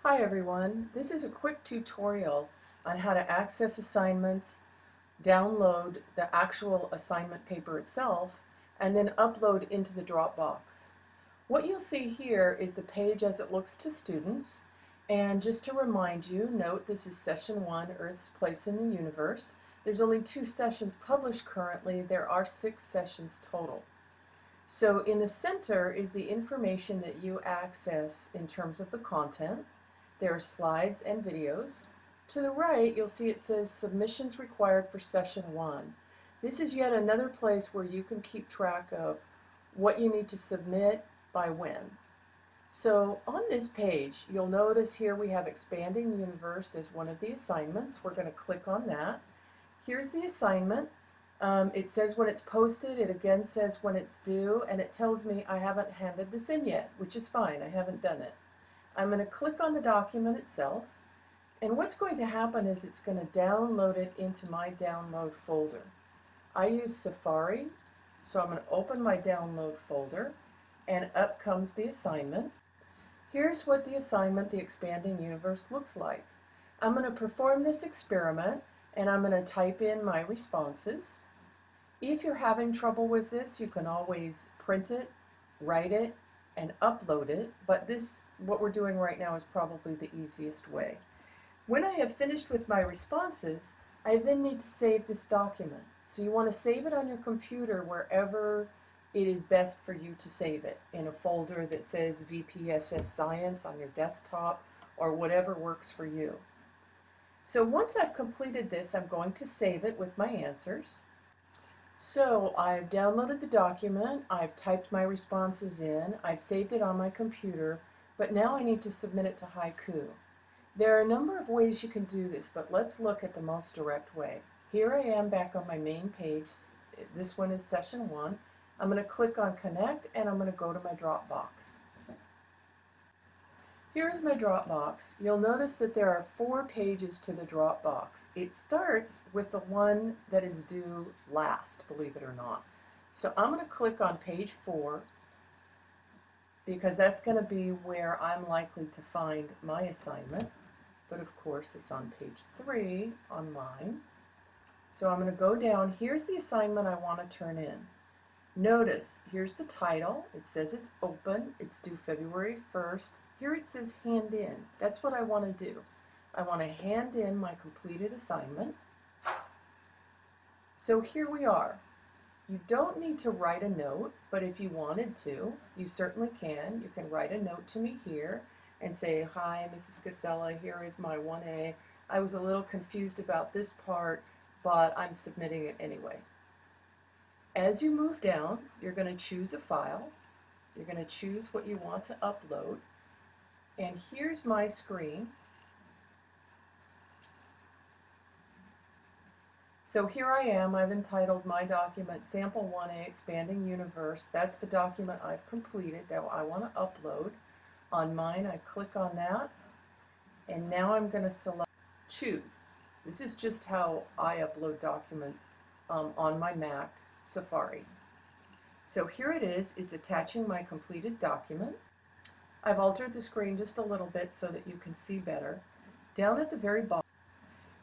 Hi everyone, this is a quick tutorial on how to access assignments, download the actual assignment paper itself, and then upload into the Dropbox. What you'll see here is the page as it looks to students, and just to remind you, note this is Session 1, Earth's Place in the Universe. There's only 2 sessions published currently. There are 6 sessions total. So in the center is the information that you access in terms of the content. There are slides and videos. To the right, you'll see it says Submissions Required for Session 1. This is yet another place where you can keep track of what you need to submit by when. So on this page, you'll notice here we have Expanding Universe as one of the assignments. We're going to click on that. Here's the assignment. It says when it's posted, it again says when it's due, and it tells me I haven't handed this in yet, which is fine, I haven't done it. I'm going to click on the document itself, and what's going to happen is it's going to download it into my download folder. I use Safari, so I'm going to open my download folder, and up comes the assignment. Here's what the assignment, the Expanding Universe, looks like. I'm going to perform this experiment, and I'm going to type in my responses. If you're having trouble with this, you can always print it, write it, and upload it, but what we're doing right now is probably the easiest way. When I have finished with my responses, I then need to save this document. So you want to save it on your computer wherever it is best for you to save it, in a folder that says VPSS Science on your desktop or whatever works for you. So once I've completed this, I'm going to save it with my answers. So I've downloaded the document, I've typed my responses in, I've saved it on my computer, but now I need to submit it to HAIKU. There are a number of ways you can do this, but let's look at the most direct way. Here I am back on my main page. This one is Session 1. I'm going to click on Connect, and I'm going to go to my Dropbox. Here's my Dropbox. You'll notice that there are 4 pages to the Dropbox. It starts with the one that is due last, believe it or not. So I'm going to click on page 4 because that's going to be where I'm likely to find my assignment. But of course it's on page 3 on mine. So I'm going to go down. Here's the assignment I want to turn in. Notice, here's the title. It says it's open. It's due February 1st. Here it says hand in. That's what I want to do. I want to hand in my completed assignment. So here we are. You don't need to write a note, but if you wanted to, you certainly can. You can write a note to me here and say, "Hi, Mrs. Casella, here is my 1A. I was a little confused about this part, but I'm submitting it anyway." As you move down, you're going to choose a file. You're going to choose what you want to upload. And here's my screen. So here I am. I've entitled my document Sample 1A Expanding Universe. That's the document I've completed that I want to upload. On mine, I click on that. And now I'm going to select Choose. This is just how I upload documents on my Mac Safari. So here it is. It's attaching my completed document. I've altered the screen just a little bit so that you can see better. Down at the very bottom,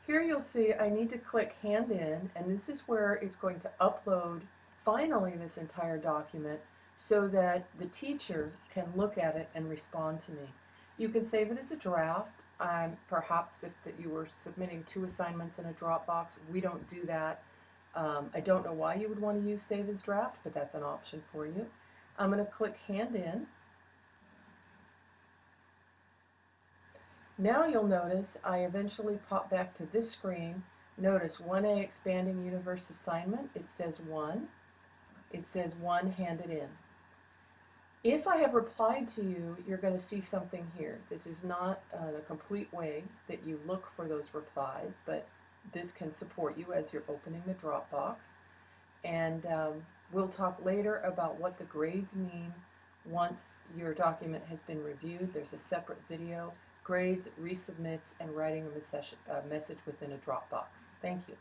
here you'll see I need to click Hand In, and this is where it's going to upload finally this entire document so that the teacher can look at it and respond to me. You can save it as a draft. Perhaps if you were submitting 2 assignments in a Dropbox, we don't do that. I don't know why you would want to use Save as Draft, but that's an option for you. I'm going to click Hand In. Now you'll notice I eventually pop back to this screen. Notice 1A Expanding Universe assignment. It says 1. It says 1 handed in. If I have replied to you, you're going to see something here. This is not the complete way that you look for those replies, but this can support you as you're opening the Dropbox. And we'll talk later about what the grades mean once your document has been reviewed. There's a separate video. Grades, resubmits, and writing a message within a Dropbox. Thank you.